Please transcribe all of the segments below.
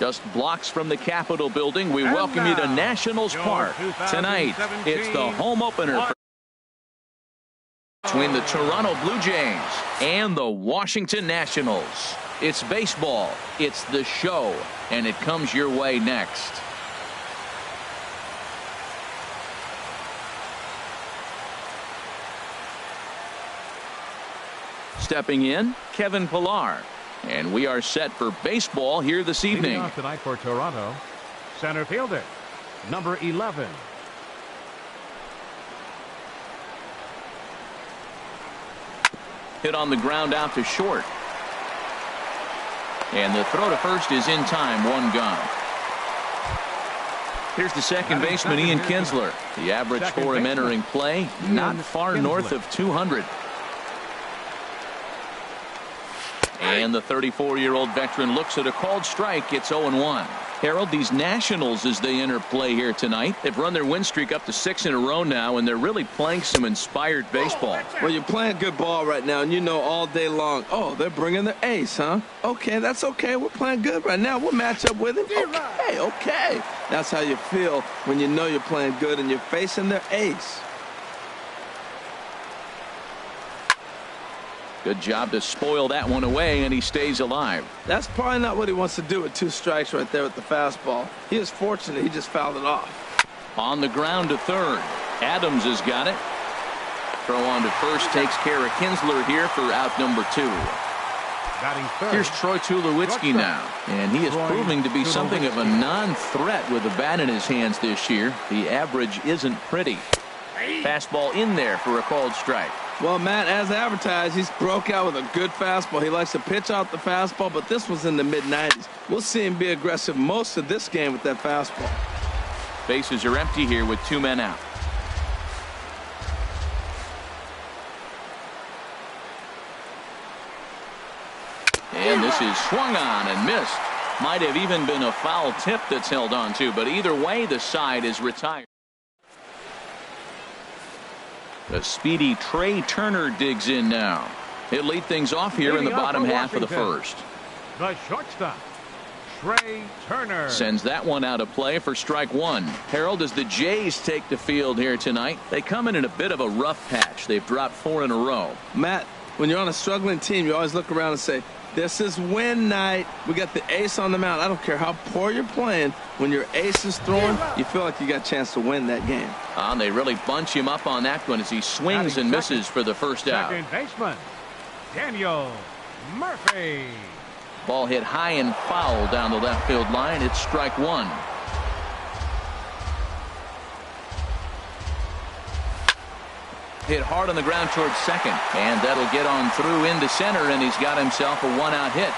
Just blocks from the Capitol building, we welcome you to Nationals Park. Tonight, it's the home opener between the Toronto Blue Jays and the Washington Nationals. It's baseball, it's the show, and it comes your way next. Stepping in, Kevin Pillar. And we are set for baseball here this evening. Leading off tonight for Toronto, center fielder, number 11. Hit on the ground out to short. And the throw to first is in time, one gone. Here's the second baseman, Ian Kinsler. The average for him entering play, not far north of 200. And the 34-year-old veteran looks at a called strike. It's 0-1. Harold, these Nationals, as they enter play here tonight, they've run their win streak up to 6 in a row now, and they're really playing some inspired baseball. Well, you're playing good ball right now, and you know all day long, oh, they're bringing their ace, huh? Okay, that's okay. We're playing good right now. We'll match up with him. Okay. That's how you feel when you know you're playing good and you're facing their ace. Good job to spoil that one away, and he stays alive. That's probably not what he wants to do with 2 strikes right there with the fastball. He is fortunate he just fouled it off. On the ground to third. Adams has got it. Throw on to first takes care of Kinsler here for out number 2. Here's Troy Tulowitzki now, and he is proving to be something of a non-threat with a bat in his hands this year. The average isn't pretty. Fastball in there for a called strike. Well, Matt, as advertised, he's broke out with a good fastball. He likes to pitch out the fastball, but this was in the mid-90s. We'll see him be aggressive most of this game with that fastball. Bases are empty here with 2 men out. And this is swung on and missed. Might have even been a foul tip that's held on to, but either way, the side is retired. The speedy Trey Turner digs in now. He'll lead things off here in the bottom half of the first. The shortstop, Trey Turner. Sends that one out of play for strike 1. Harold, as the Jays take the field here tonight, they come in a bit of a rough patch. They've dropped 4 in a row. Matt, when you're on a struggling team, you always look around and say, this is win night. We got the ace on the mound. I don't care how poor you're playing. When your ace is throwing, you feel like you got a chance to win that game. And they really bunch him up on that one as he swings and misses for the first out. Second baseman, Daniel Murphy. Ball hit high and foul down the left field line. It's strike 1. Hit hard on the ground towards second, and that'll get on through into center, and he's got himself a 1-out hit.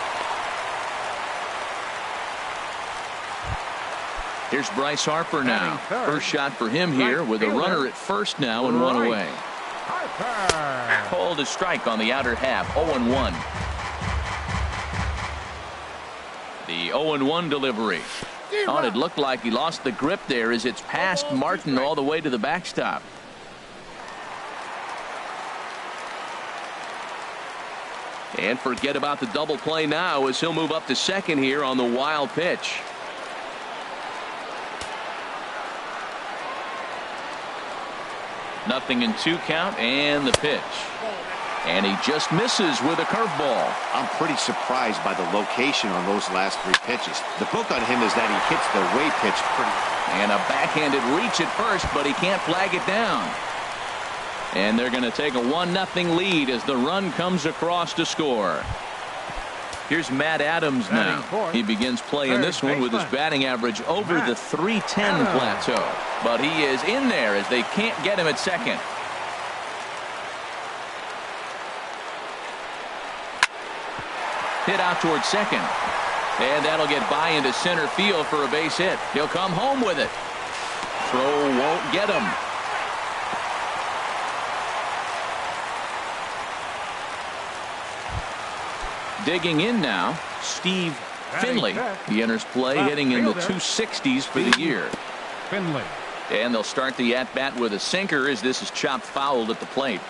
Here's Bryce Harper now. First shot for him here with a runner at first now and 1 away. Called a strike on the outer half. 0-1. The 0-1 delivery. Oh, it looked like he lost the grip there as it's past Martin all the way to the backstop. And forget about the double play now as he'll move up to second here on the wild pitch. Nothing in 2 count, and the pitch. And he just misses with a curveball. I'm pretty surprised by the location on those last 3 pitches. The book on him is that he hits the way pitch pretty. And a backhanded reach at first, but he can't flag it down. And they're going to take a 1-0 lead as the run comes across to score. Here's Matt Adams now. He begins playing this one with his batting average over the .310 plateau. But he is in there as they can't get him at second. Hit out towards second. And that'll get by into center field for a base hit. He'll come home with it. Throw won't get him. Digging in now, Steve Finley. He enters play hitting in the 260s for the year. Finley. And they'll start the at-bat with a sinker as this is chopped fouled at the plate.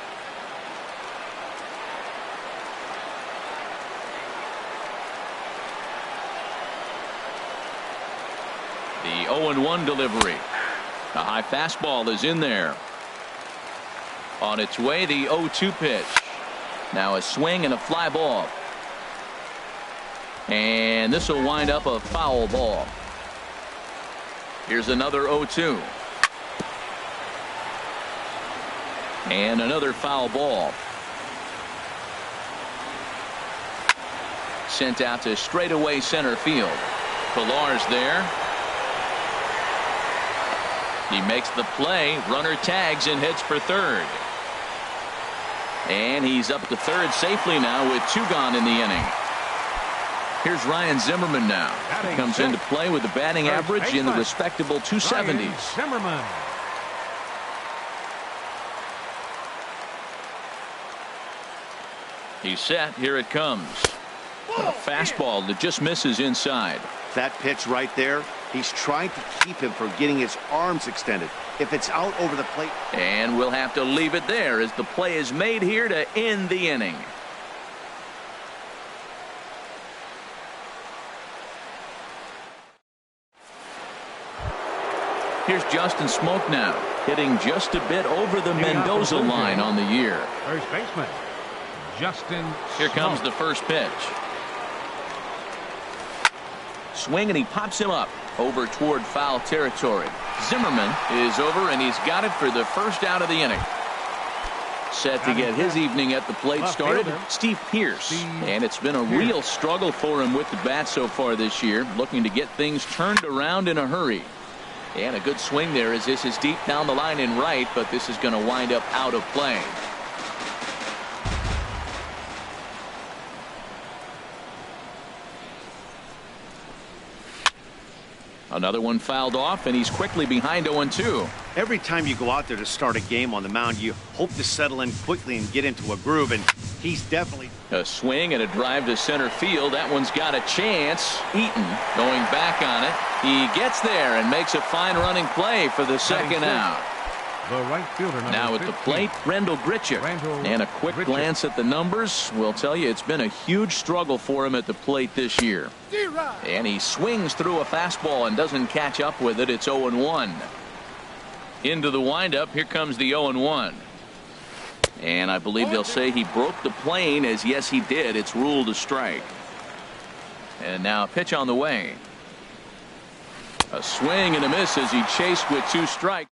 0-1 delivery. A high fastball is in there. On its way, the 0-2 pitch. Now a swing and a fly ball. And this will wind up a foul ball. Here's another 0-2. And another foul ball. Sent out to straightaway center field. Pilar's there. He makes the play. Runner tags and heads for third. And he's up to third safely now with 2 gone in the inning. Here's Ryan Zimmerman now. He comes into play with the batting average in the respectable 270s. Zimmerman. He's set. Here it comes. A fastball that just misses inside. That pitch right there, he's trying to keep him from getting his arms extended. If it's out over the plate. And we'll have to leave it there as the play is made here to end the inning. Here's Justin Smoke now, hitting just a bit over the Mendoza line on the year. First baseman, Justin Smoke. Here comes the first pitch. Swing, and he pops him up over toward foul territory. Zimmerman is over, and he's got it for the first out of the inning. Set to get his evening at the plate started, Steve Pearce. And it's been a real struggle for him with the bat so far this year, looking to get things turned around in a hurry. And a good swing there as this is deep down the line in right, but this is going to wind up out of play. Another one fouled off, and he's quickly behind 0-2. Every time you go out there to start a game on the mound, you hope to settle in quickly and get into a groove, and he's definitely. A swing and a drive to center field. That one's got a chance. Eaton going back on it. He gets there and makes a fine running play for the second out. The right fielder, now at the plate, Rendell Grichuk. And a quick glance at the numbers will tell you it's been a huge struggle for him at the plate this year. And he swings through a fastball and doesn't catch up with it. It's 0-1. Into the windup. Here comes the 0-1. And I believe they'll say he broke the plane, as yes he did. It's ruled a strike. And now a pitch on the way. A swing and a miss as he chased with 2 strikes.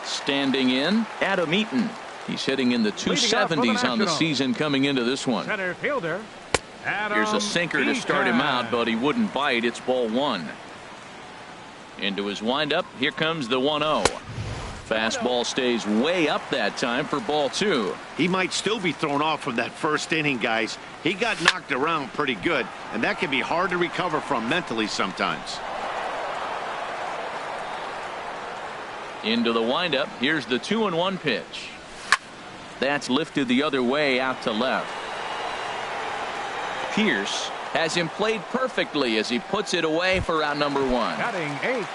Standing in, Adam Eaton. He's hitting in the 270s on the season coming into this one. Center fielder, Here's a sinker to start him out, but he wouldn't bite. It's ball 1. Into his windup. Here comes the 1-0. Fastball stays way up that time for ball 2. He might still be thrown off from that first inning, guys. He got knocked around pretty good, and that can be hard to recover from mentally sometimes. Into the windup. Here's the 2-1 pitch. That's lifted the other way out to left. Pearce has him played perfectly as he puts it away for out number 1. Batting 8.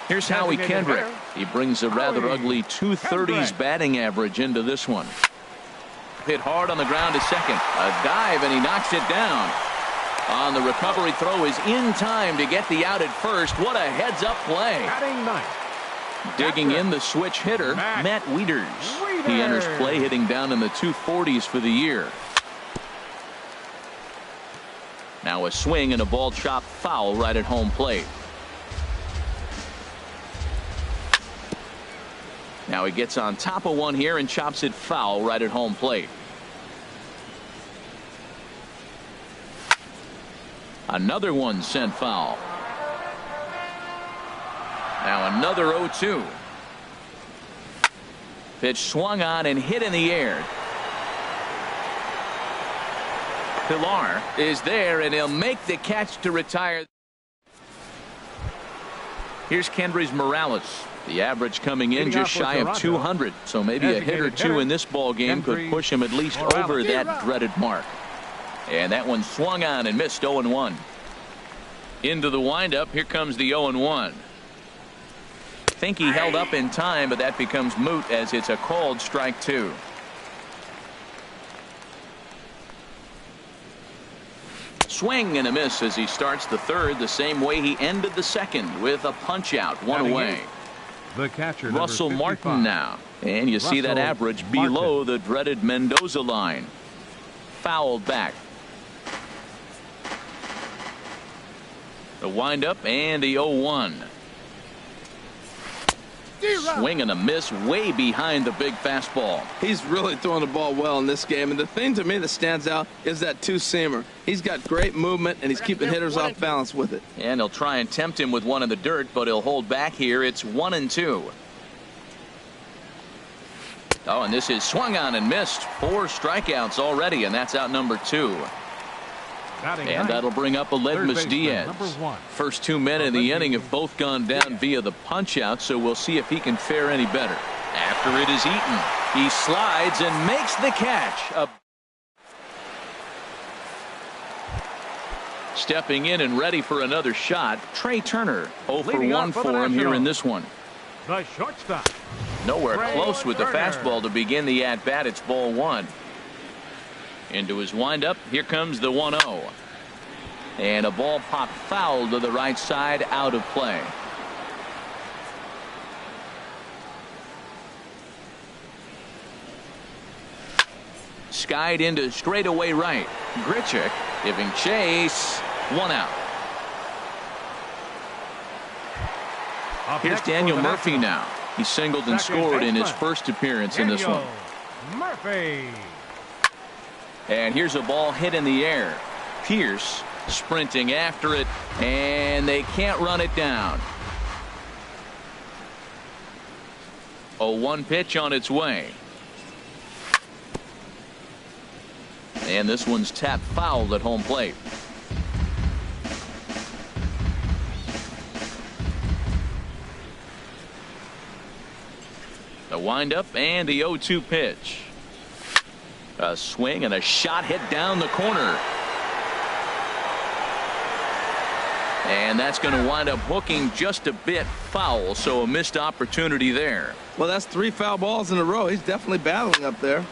Here's Howie Kendrick. He brings a rather ugly 230s batting average into this one. Hit hard on the ground to second. A dive, and he knocks it down. On the recovery throw is in time to get the out at first. What a heads-up play. Batting 9. Digging in the switch hitter, Matt Wieters. He enters play hitting down in the 240s for the year. Now a swing and a ball chopped foul right at home plate. Now he gets on top of one here and chops it foul right at home plate. Another one sent foul. Now another 0-2. Pitch swung on and hit in the air. Pilar is there, and he'll make the catch to retire. Here's Kendrys Morales. The average coming in just shy of 200, so maybe a hit or two in this ball game could push him at least over that dreaded mark. And that one swung on and missed. 0-1. Into the windup. Here comes the 0-1. I think he held up in time, but that becomes moot as it's a called strike 2. swing and a miss as he starts the third the same way he ended the second with a punch out, one away. The catcher, Russell Martin now, and you see that average below the dreaded Mendoza line. Fouled back. The windup and the 0-1. Swing and a miss way behind the big fastball. He's really throwing the ball well in this game, and the thing to me that stands out is that two-seamer. He's got great movement, and he's keeping hitters off balance with it. And he'll try and tempt him with one in the dirt, but he'll hold back here. It's 1-2. Oh, and this is swung on and missed. 4 strikeouts already, and that's out number 2. And that'll bring up Aledmus Diaz. First 2 men in the inning have both gone down via the punch out, so we'll see if he can fare any better. After it is eaten, he slides and makes the catch. Stepping in and ready for another shot, Trey Turner. 0 for 1 for him here in this one. The shortstop. Nowhere close with the fastball to begin the at-bat. It's ball 1. Into his windup, here comes the 1-0. And a ball popped foul to the right side, out of play. Skied into straightaway right. Grichuk giving chase. 1 out. Here's Daniel Murphy now. He singled and scored in his first appearance in this one. Murphy. And here's a ball hit in the air. Pierce sprinting after it, and they can't run it down. 0-1 pitch on its way. And this one's tapped foul at home plate. The windup and the 0-2 pitch. A swing and a shot hit down the corner. And that's going to wind up hooking just a bit foul, so a missed opportunity there. Well, that's 3 foul balls in a row. He's definitely battling up there.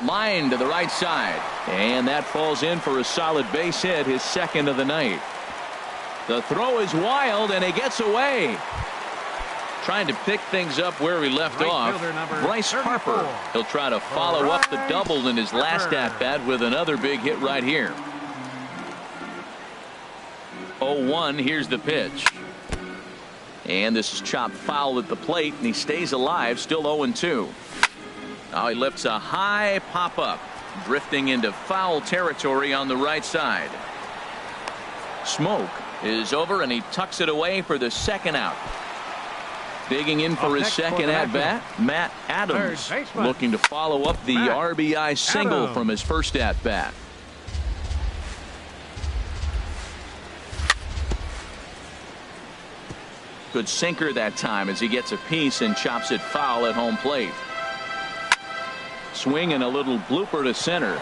Line to the right side. And that falls in for a solid base hit, his second of the night. The throw is wild, and he gets away. Trying to pick things up where he left off. Bryce Harper. He'll try to follow up the double in his last at-bat with another big hit right here. 0-1. Here's the pitch. And this is chopped foul at the plate, and he stays alive, still 0-2. Now he lifts a high pop-up, drifting into foul territory on the right side. Smoke is over, and he tucks it away for the second out. Digging in for his second at-bat, Matt Adams, looking to follow up the RBI single from his first at-bat. Good sinker that time as he gets a piece and chops it foul at home plate. Swing and a little blooper to center.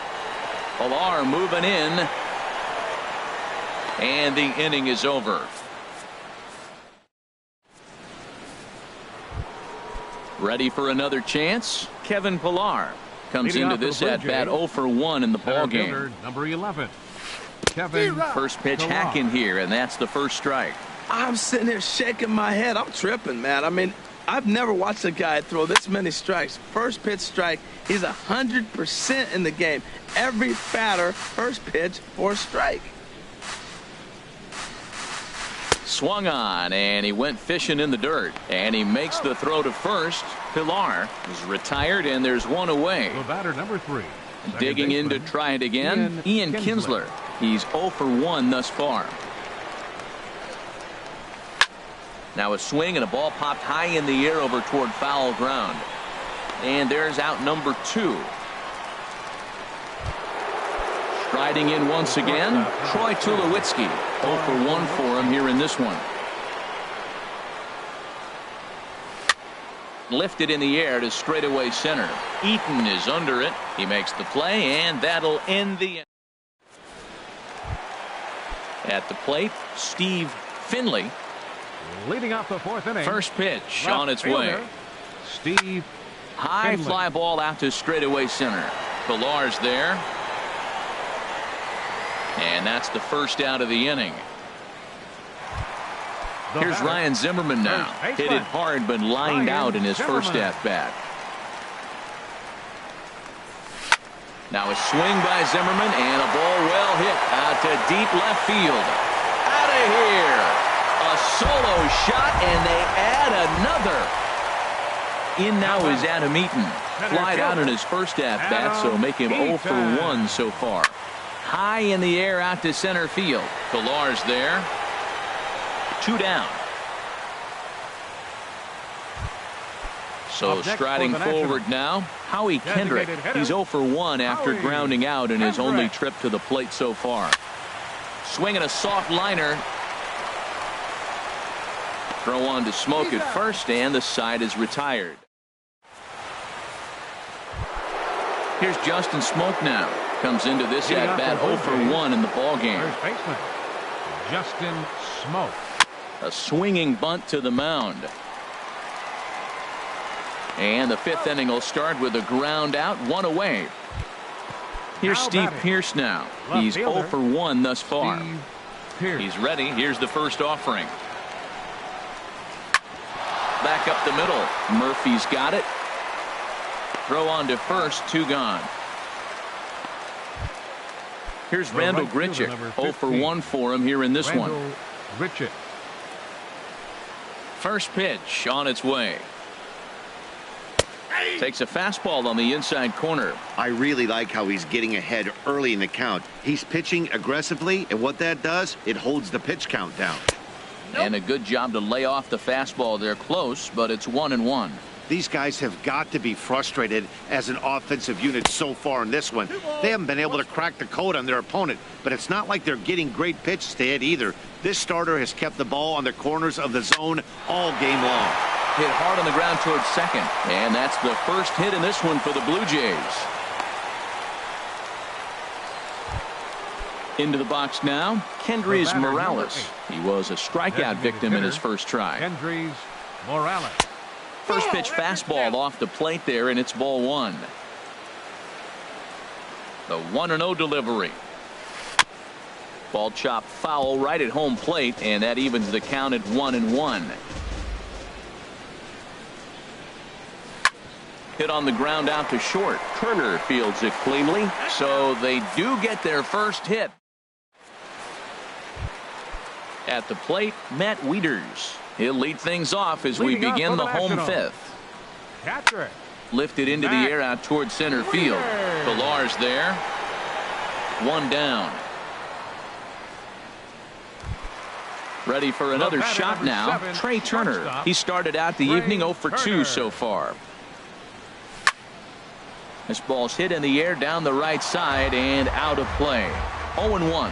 Pilar moving in. And the inning is over. Ready for another chance? Kevin Pilar comes into this at-bat 0 for 1 in the ballgame. Number 11. Kevin First pitch hack in here, and that's the first strike. I'm sitting here shaking my head. I'm tripping, man. I mean, I've never watched a guy throw this many strikes. First pitch strike. He's 100% in the game. Every batter, first pitch for a strike. Swung on, and he went fishing in the dirt, and he makes the throw to first. Pilar is retired, and there's one away. The batter, number 3. Digging in to try it again, Ian Kinsler. He's 0 for 1 thus far. Now a swing and a ball popped high in the air over toward foul ground. And there's out number 2. Striding in once again, Troy Tulowitzki. 0 for 1 for him here in this one. Lifted in the air to straightaway center. Eaton is under it. He makes the play, and that'll end the. At the plate, Steve Finley. Leading off the 4th inning. First pitch on its way. Steve High Finley. fly ball out to straightaway center. Pilar's there. And that's the first out of the inning. Here's batter. Ryan Zimmerman now. Hit it hard but lined out in his first at-bat. Now a swing by Zimmerman and a ball well hit out to deep left field. Out of here. A solo shot and they add another. In now is Adam Eaton. Flied out in his first at-bat, so make him 0 for 1 so far. High in the air out to center field. Pilar's there. 2 down. So striding forward now, Howie Kendrick. He's 0 for 1 after grounding out in his only trip to the plate so far. Swinging a soft liner. Throw on to Smoke at first, and the side is retired. Here's Justin Smoke now. Comes into this at-bat 0 for 1 in the ballgame. First baseman, Justin Smoke. A swinging bunt to the mound. And the 5th inning will start with a ground out, 1 away. Here's Steve Pearce now. He's 0 for 1 thus far. He's ready. Here's the first offering. Back up the middle. Murphy's got it. Throw on to first, 2 gone. Here's Randall Grichuk. 0 for 1 for him here in this one. Grichuk. First pitch on its way. Takes a fastball on the inside corner. I really like how he's getting ahead early in the count. He's pitching aggressively, and what that does, it holds the pitch count down. And a good job to lay off the fastball. They're close, but it's 1-1. These guys have got to be frustrated as an offensive unit so far in this one. They haven't been able to crack the code on their opponent, but it's not like they're getting great pitches to hit either. This starter has kept the ball on the corners of the zone all game long. Hit hard on the ground towards second, and that's the first hit in this one for the Blue Jays. Into the box now, Kendrys Morales. He was a strikeout victim in his first try. Kendrys Morales. First pitch fastball off the plate there, and it's ball 1. The 1-0 delivery. Ball chopped foul right at home plate, and that evens the count at 1-1. Hit on the ground out to short. Turner fields it cleanly, so they do get their first hit. At the plate, Matt Wieters. He'll lead things off as we begin the home 5th. Catcher. Lifted into the air out towards center field. Pilar's there. 1 down. Ready for another shot now. Trey Turner. He started out the evening 0 for 2 so far. This ball's hit in the air down the right side and out of play. 0-1.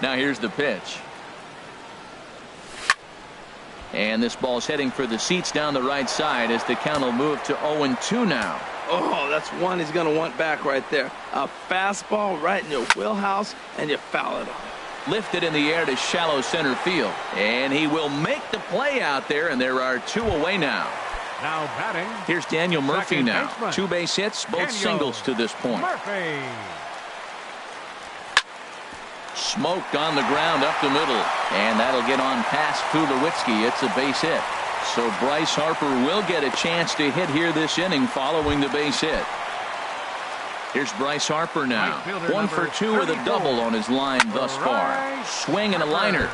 Now here's the pitch. And this ball's heading for the seats down the right side as the count will move to 0-2 now. Oh, that's one he's going to want back right there. A fastball right in your wheelhouse, and you foul it off. Lifted in the air to shallow center field. And he will make the play out there, and there are 2 away now. Now batting. Here's Daniel Murphy now. Baseman. 2 base hits, both singles to this point. Murphy. Smoked on the ground up the middle, and that'll get on past Tulowitzki. It's a base hit. So Bryce Harper will get a chance to hit here this inning following the base hit. Here's Bryce Harper now. 1 for 2 with a double on his line thus far. Swing and a liner.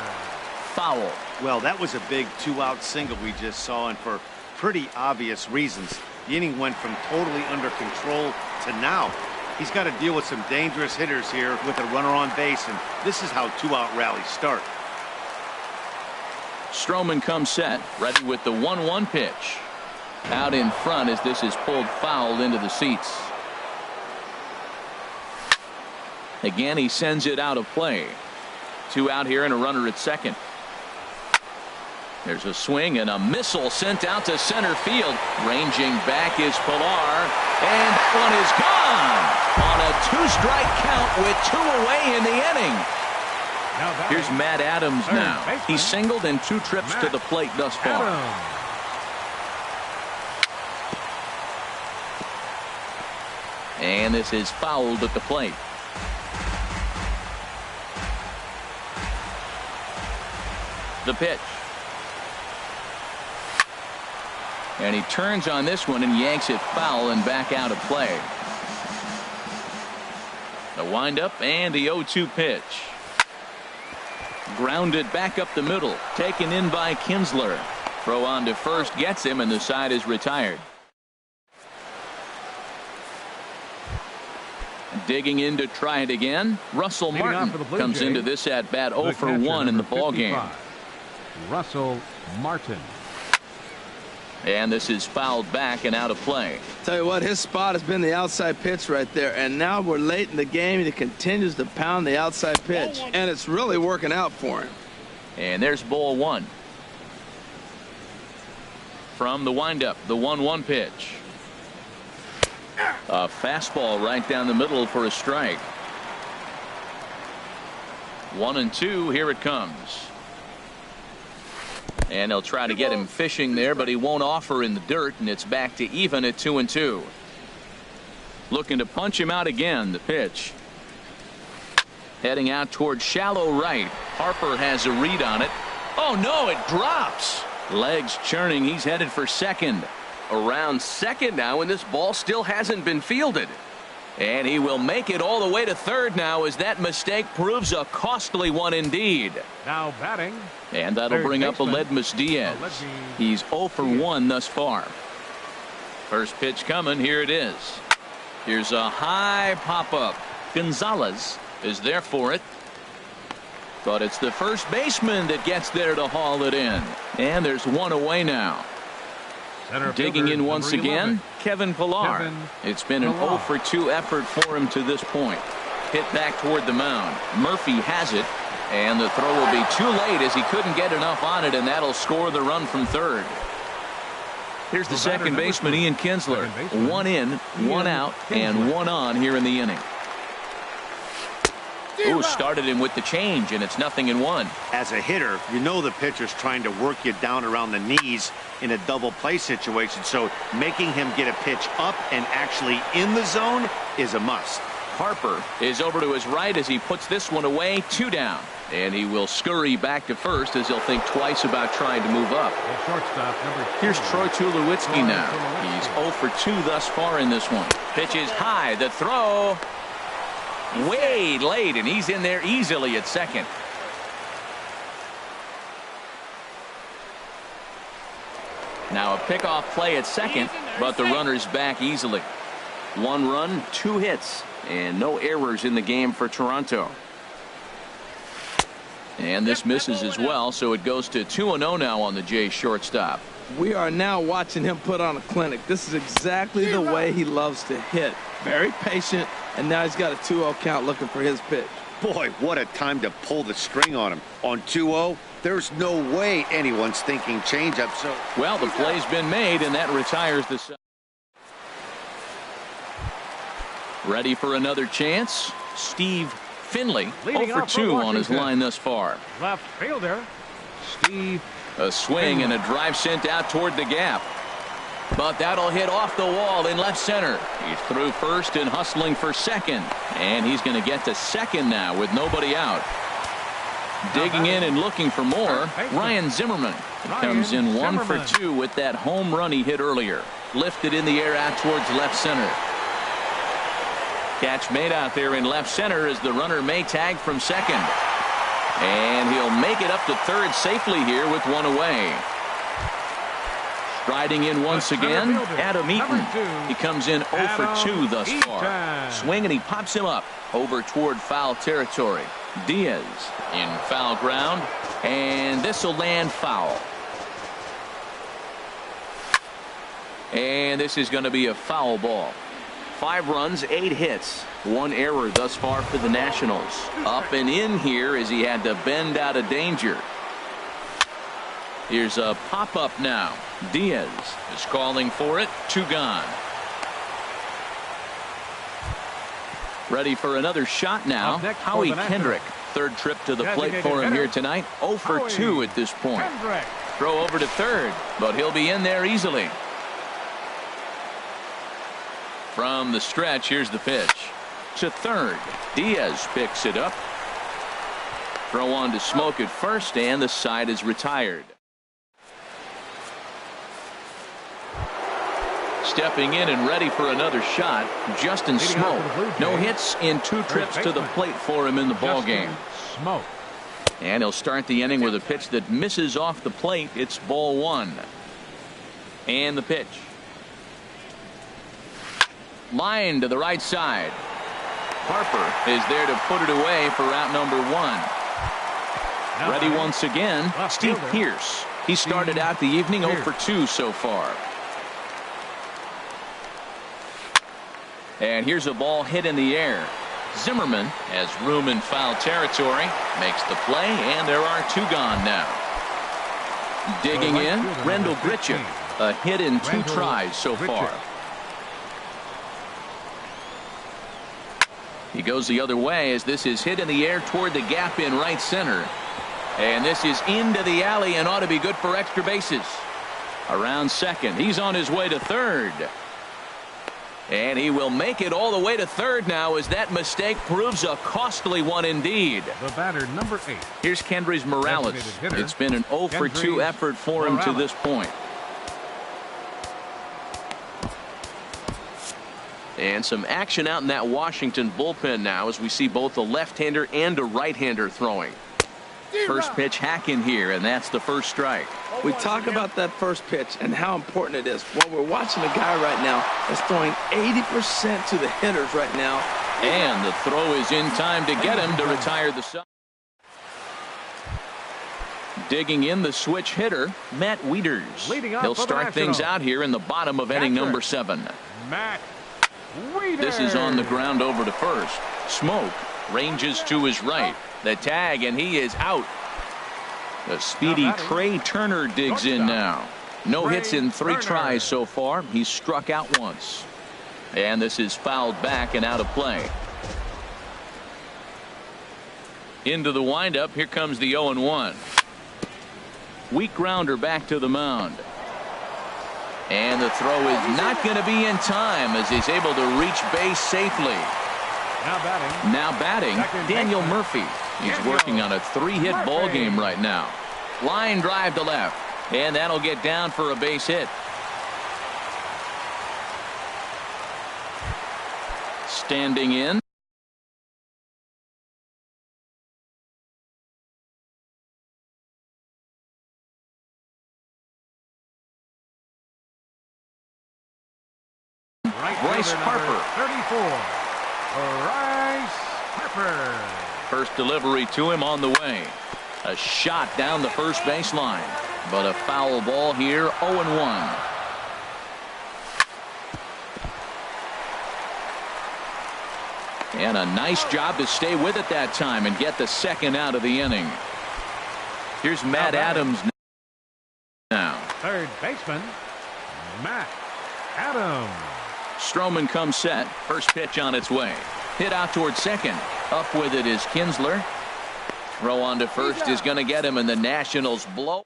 Foul. Well, that was a big 2-out single we just saw, and for pretty obvious reasons. The inning went from totally under control to now. He's got to deal with some dangerous hitters here with a runner on base, and this is how 2-out rallies start. Stroman comes set, ready with the 1-1 pitch. Out in front as this is pulled foul into the seats. Again, he sends it out of play. 2 out here and a runner at second. There's a swing and a missile sent out to center field. Ranging back is Pilar, and that one is gone on a 2-strike count with 2 away in the inning. Here's Matt Adams now. He singled in 2 trips to the plate thus far. And this is fouled at the plate. The pitch. And he turns on this one and yanks it foul and back out of play. The windup and the 0-2 pitch. Grounded back up the middle. Taken in by Kinsler. Throw on to first gets him, and the side is retired. Digging in to try it again. Russell Martin comes into this at bat 0 for 1 in the ball game. Russell Martin. And this is fouled back and out of play. Tell you what, his spot has been the outside pitch right there, and now we're late in the game and he continues to pound the outside pitch, and it's really working out for him. And there's ball 1. From the windup, the 1-1 pitch. A fastball right down the middle for a strike. 1-2, here it comes. And they'll try to get him fishing there, but he won't offer in the dirt, and it's back to even at 2-2. Looking to punch him out again. The pitch. Heading out towards shallow right. Harper has a read on it. Oh no, it drops. Legs churning. He's headed for second. Around second now, and this ball still hasn't been fielded. And he will make it all the way to third now, as that mistake proves a costly one indeed. Now batting. And that'll bring up Aledmus Diaz. He's 0 for 1 thus far. First pitch coming. Here it is. Here's a high pop-up. Gonzalez is there for it. But it's the first baseman that gets there to haul it in. And there's one away now. Digging in once again, Kevin Pillar. It's been an 0 for 2 effort for him to this point. Hit back toward the mound. Murphy has it, and the throw will be too late as he couldn't get enough on it, and that'll score the run from third. Here's the second baseman, Ian Kinsler. 1 in, 1 out, and 1 on here in the inning. Ooh, started him with the change, and it's 0-1. As a hitter, you know the pitcher's trying to work you down around the knees in a double play situation, so making him get a pitch up and actually in the zone is a must. Harper is over to his right as he puts this one away. 2 down, and he will scurry back to first as he'll think twice about trying to move up. Here's Troy Tulowitzki now. He's 0 for 2 thus far in this one. Pitch is high. The throw way late, and he's in there easily at second. Now a pickoff play at second, but the runner's back easily. 1 run, 2 hits, and no errors in the game for Toronto. And this misses as well, so it goes to 2-0 now on the Jays shortstop. We are now watching him put on a clinic. This is exactly the way he loves to hit. Very patient, and now he's got a 2-0 count looking for his pitch. Boy, what a time to pull the string on him. On 2-0, there's no way anyone's thinking changeup. So, well, the play's been made, and that retires the side. Ready for another chance? Steve Finley, 0 for 2 on his line thus far. Left fielder, Steve. A swing and a drive sent out toward the gap. But that'll hit off the wall in left center. He's through first and hustling for second. And he's going to get to second now with nobody out. Digging in and looking for more, Ryan Zimmerman. He comes in 1 for 2 with that home run he hit earlier. Lifted in the air out towards left center. Catch made out there in left center as the runner may tag from second. And he'll make it up to third safely here with 1 away. Striding in once again, Adam Eaton. He comes in 0 for 2 thus far. Swing, and he pops him up over toward foul territory. Diaz in foul ground, and this will land foul. And this is going to be a foul ball. 5 runs, 8 hits, 1 error thus far for the Nationals. Up and in here as he had to bend out of danger. Here's a pop-up now. Diaz is calling for it. 2 gone. Ready for another shot now. Howie Kendrick. Third trip to the plate for him here tonight. 0 for 2 at this point. Throw over to third, but he'll be in there easily. From the stretch, here's the pitch. To third. Diaz picks it up. Throw on to Smoke at first, and the side is retired. Stepping in and ready for another shot, Justin Smoke. No hits in 2 trips to the plate for him in the ballgame. Smoke. And he'll start the inning with a pitch that misses off the plate. It's ball 1. And the pitch. Line to the right side. Harper is there to put it away for out number 1. Ready once again, Steve Pearce. He started out the evening 0 for 2 so far. And here's a ball hit in the air. Zimmerman has room in foul territory, makes the play, and there are 2 gone now. Digging in, Rendell Grichuk. A hit in 2 tries so far. He goes the other way as this is hit in the air toward the gap in right center. And this is into the alley and ought to be good for extra bases. Around second. He's on his way to third. And he will make it all the way to third now as that mistake proves a costly one indeed. The batter, number 8. Here's Kendrys Morales. It's been an 0 for 2 effort for him to this point. And some action out in that Washington bullpen now as we see both a left-hander and a right-hander throwing. First pitch hack in here, and that's the first strike. We talk about that first pitch and how important it is. Well, we're watching a guy right now that's throwing 80% to the hitters right now. And the throw is in time to get him to retire the side. Digging in the switch hitter, Matt Wieters. He'll start things out here in the bottom of inning number 7. Matt Wieters. This is on the ground over to first. Smoke ranges to his right. The tag, and he is out. The speedy Trey Turner digs in now. No hits in 3 tries so far. He's struck out once. And this is fouled back and out of play. Into the windup. Here comes the 0-1. Weak grounder back to the mound. And the throw is not going to be in time as he's able to reach base safely. Now batting, Daniel Murphy. He's working on a 3-hit ball game right now. Line drive to left, and that'll get down for a base hit. Standing in. Bryce Harper. 34. Bryce Harper. First delivery to him on the way. A shot down the first baseline, but a foul ball here. 0-1. And a nice job to stay with it that time and get the second out of the inning. Here's Matt Adams now. Third baseman, Matt Adams. Stroman comes set. First pitch on its way. Hit out toward second. Up with it is Kinsler. Throw on to first is going to get him, and the Nationals blow.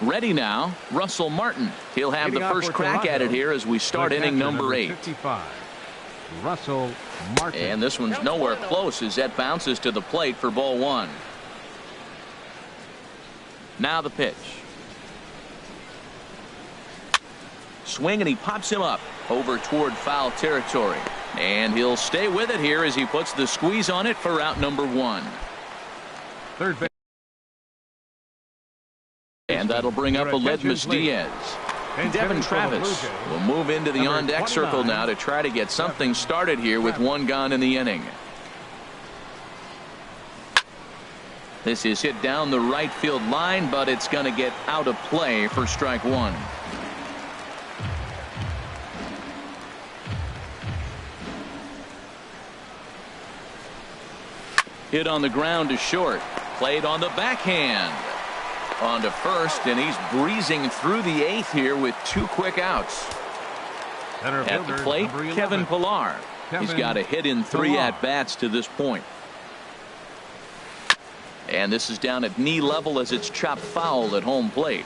Ready now, Russell Martin. He'll have the first crack at it here as we start inning number 8. 55. Russell Martin. And this one's nowhere close as that bounces to the plate for ball 1. Now the pitch. Swing, and he pops him up over toward foul territory. And he'll stay with it here as he puts the squeeze on it for out number 1. Third base. And that'll bring up Aledmus Diaz. Devin Travis will move into the on-deck circle now to try to get something started here with 1 gone in the inning. This is hit down the right field line, but it's going to get out of play for strike 1. Hit on the ground to short. Played on the backhand. On to first, and he's breezing through the 8th here with 2 quick outs. At the plate, Kevin Pillar. He's got a hit in 3 at-bats to this point. And this is down at knee level as it's chopped foul at home plate.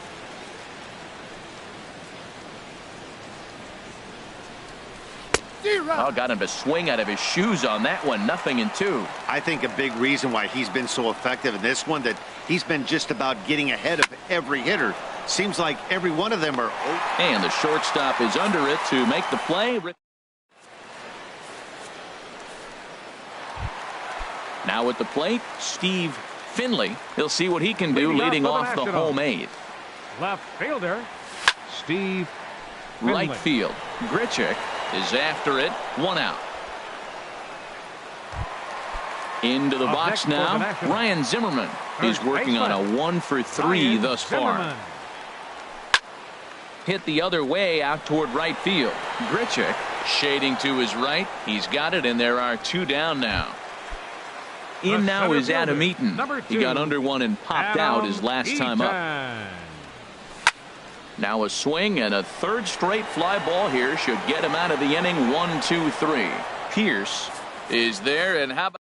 Oh, got him to swing out of his shoes on that one. 0-2. I think a big reason why he's been so effective in this one, that he's been just about getting ahead of every hitter. Seems like every one of them are... And the shortstop is under it to make the play. Now at the plate, Steve Finley. He'll see what he can do leading off the home eighth. Left fielder, Steve Finley. Right field, Grichuk is after it. 1 out. Into the box now, Ryan Zimmerman. He's working on a 1-for-3 thus far. Hit the other way out toward right field. Grichuk shading to his right. He's got it, and there are 2 down now. In now is Adam Eaton. He got under one and popped out his last time up. Now a swing and a 3rd straight fly ball here should get him out of the inning. 1-2-3. Pierce is there, and how about...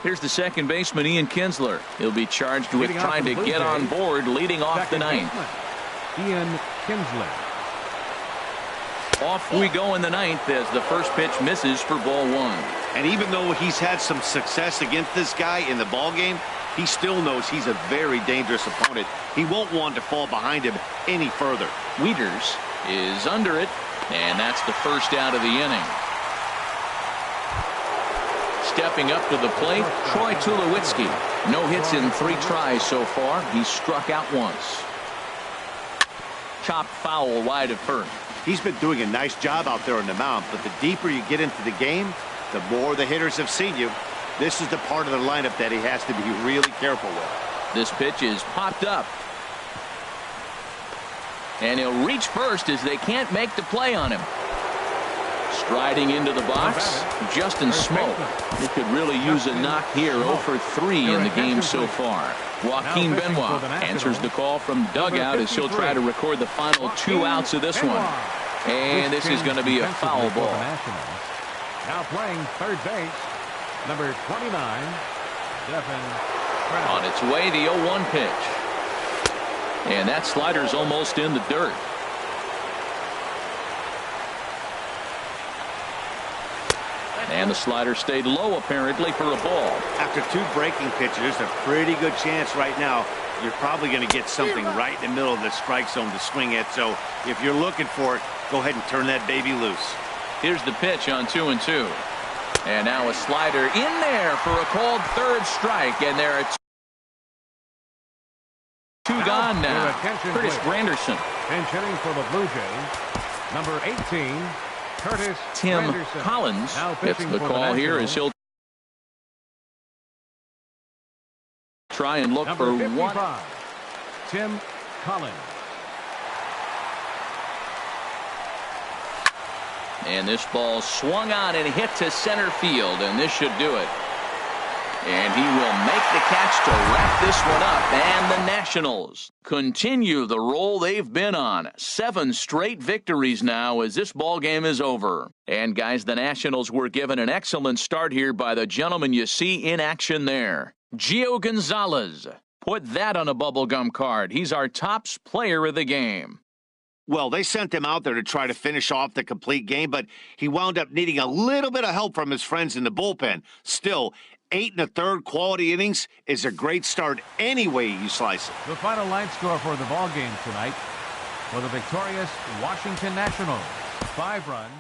Here's the second baseman, Ian Kinsler. He'll be charged with trying to get on board leading off the 9th. Ian Kinsler. Off we go in the 9th as the first pitch misses for ball 1. And even though he's had some success against this guy in the ball game, he still knows he's a very dangerous opponent. He won't want to fall behind him any further. Wieters is under it, and that's the first out of the inning. Stepping up to the plate, Troy Tulowitzki. No hits in 3 tries so far. He's struck out once. Chopped foul wide of first. He's been doing a nice job out there on the mound, but the deeper you get into the game, the more the hitters have seen you. This is the part of the lineup that he has to be really careful with. This pitch is popped up. And he'll reach first as they can't make the play on him. Striding into the box, Justin Smoke. He could really use a knock here. 0-for-3 in the game so far. Joaquin Benoit answers the call from dugout as he'll try to record the final 2 outs of this one. And this is going to be a foul ball. Now playing third base, number 29, Devin Brown. On its way, the 0-1 pitch. And that slider's almost in the dirt. And the slider stayed low, apparently, for a ball. After 2 breaking pitches, there's a pretty good chance right now you're probably going to get something right in the middle of the strike zone to swing at. So if you're looking for it, go ahead and turn that baby loose. Here's the pitch on 2-2. And now a slider in there for a called 3rd strike. And there are 2 gone now. Curtis Granderson. Pinch hitting for the Blue Jays, number 18. Curtis Tim Granderson. Collins gets the call here as he'll try and look number for 55, 1. Tim Collins. And this ball swung on and hit to center field, and this should do it. And he will make the catch to wrap this one up. And the Nationals continue the roll they've been on. 7 straight victories now as this ball game is over. And guys, the Nationals were given an excellent start here by the gentleman you see in action there. Gio Gonzalez. Put that on a bubblegum card. He's our top player of the game. Well, they sent him out there to try to finish off the complete game, but he wound up needing a little bit of help from his friends in the bullpen. Still, 8 1/3 quality innings is a great start any way you slice it. The final line score for the ball game tonight for the victorious Washington Nationals. 5 runs.